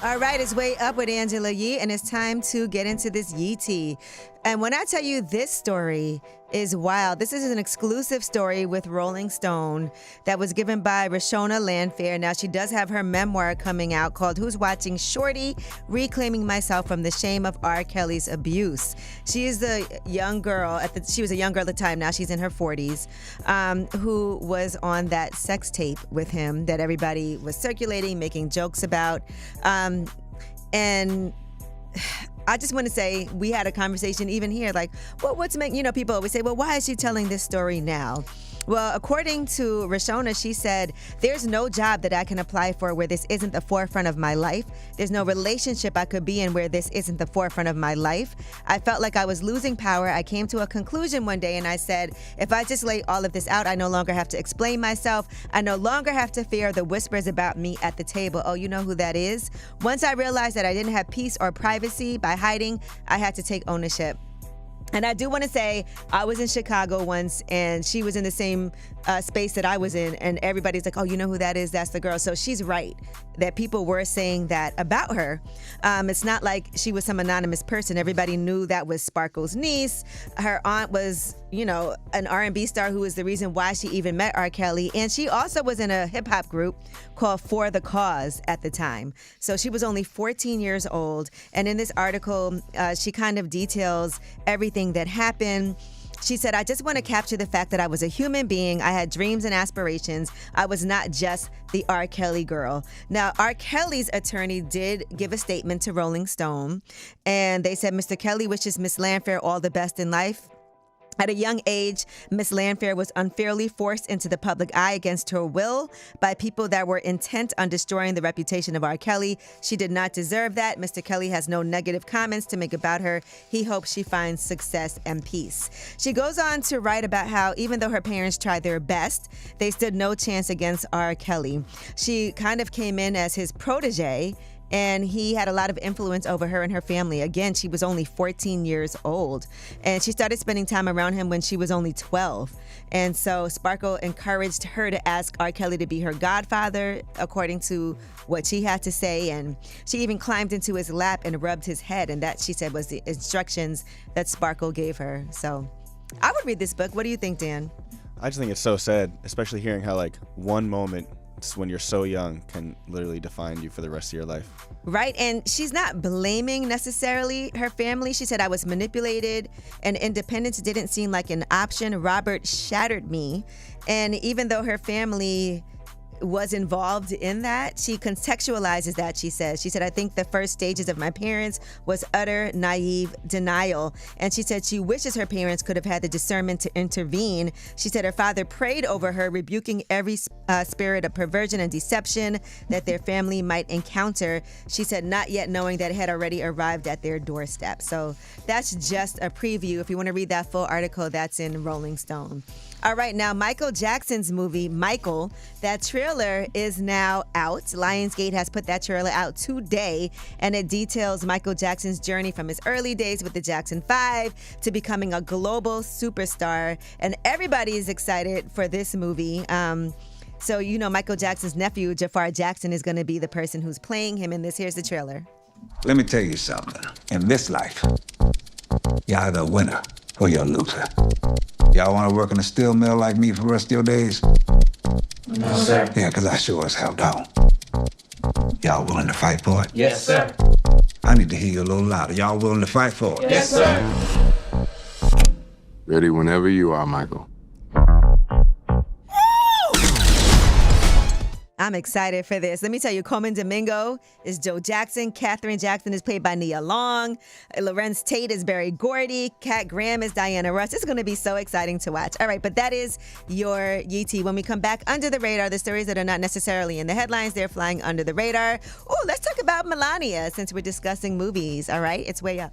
All right, it's Way Up with Angela Yee, and it's time to get into this Yee tea. And when I tell you this story is wild, this is an exclusive story with Rolling Stone that was given by Reshona Landfair. Now, she does have her memoir coming out called Who's Watching Shorty? Reclaiming Myself from the Shame of R. Kelly's Abuse. She is a young girl, she was a young girl at the time, now she's in her 40s, who was on that sex tape with him that everybody was circulating, making jokes about. And I just want to say, we had a conversation even here, like, well, people always say, well, why is she telling this story now? Well, according to Reshona, she said, there's no job that I can apply for where this isn't the forefront of my life. There's no relationship I could be in where this isn't the forefront of my life. I felt like I was losing power. I came to a conclusion one day and I said, if I just lay all of this out, I no longer have to explain myself. I no longer have to fear the whispers about me at the table. Oh, you know who that is? Once I realized that I didn't have peace or privacy by hiding, I had to take ownership. And I do want to say, I was in Chicago once, and she was in the same space that I was in, and everybody's like, oh, you know who that is? That's the girl. So she's right that people were saying that about her. It's not like she was some anonymous person. Everybody knew that was Sparkle's niece. Her aunt was, an R&B star who was the reason why she even met R. Kelly. And she also was in a hip-hop group called For the Cause at the time. So she was only 14 years old. And in this article, she kind of details everything that happened. She said, I just want to capture the fact that I was a human being. I had dreams and aspirations. I was not just the R. Kelly girl. Now, R. Kelly's attorney did give a statement to Rolling Stone, and they said, Mr. Kelly wishes Miss Landfair all the best in life. At a young age, Miss Landfair was unfairly forced into the public eye against her will by people that were intent on destroying the reputation of R. Kelly. She did not deserve that. Mr. Kelly has no negative comments to make about her. He hopes she finds success and peace. She goes on to write about how even though her parents tried their best, they stood no chance against R. Kelly. She kind of came in as his protege, and he had a lot of influence over her and her family. Again, she was only 14 years old, and she started spending time around him when she was only 12. And so Sparkle encouraged her to ask R. Kelly to be her godfather, according to what she had to say. And she even climbed into his lap and rubbed his head, and that, she said, was the instructions that Sparkle gave her. So I would read this book. What do you think, Dan? I just think it's so sad, especially hearing how one moment when you're so young can literally define you for the rest of your life. Right, and she's not blaming necessarily her family. She said, I was manipulated and independence didn't seem like an option. Robert shattered me. And even though her family was involved in that, she contextualizes that. She said, I think the first stages of my parents was utter naive denial. And she said she wishes her parents could have had the discernment to intervene. She said her father prayed over her, rebuking every spirit of perversion and deception that their family might encounter. She said, not yet knowing that it had already arrived at their doorstep. So that's just a preview. If you want to read that full article, that's in Rolling Stone. All right, now Michael Jackson's movie, Michael, that trailer is now out. Lionsgate has put that trailer out today, and it details Michael Jackson's journey from his early days with the Jackson 5 to becoming a global superstar. And everybody is excited for this movie. So, Michael Jackson's nephew, Jafar Jackson, is going to be the person who's playing him in this. Here's the trailer. Let me tell you something. In this life, you're either a winner or you're a loser. Y'all want to work in a steel mill like me for the rest of your days? No, sir. Yeah, because I sure as hell don't. Y'all willing to fight for it? Yes, sir. I need to hear you a little louder. Y'all willing to fight for it? Yes, sir. Ready whenever you are, Michael. I'm excited for this. Let me tell you, Coleman Domingo is Joe Jackson. Katherine Jackson is played by Nia Long. Lorenz Tate is Barry Gordy. Kat Graham is Diana Ross. It's going to be so exciting to watch. All right, but that is your Yee tea. When we come back, under the radar, the stories that are not necessarily in the headlines, they're flying under the radar. Oh, let's talk about Melania since we're discussing movies. All right, it's Way Up.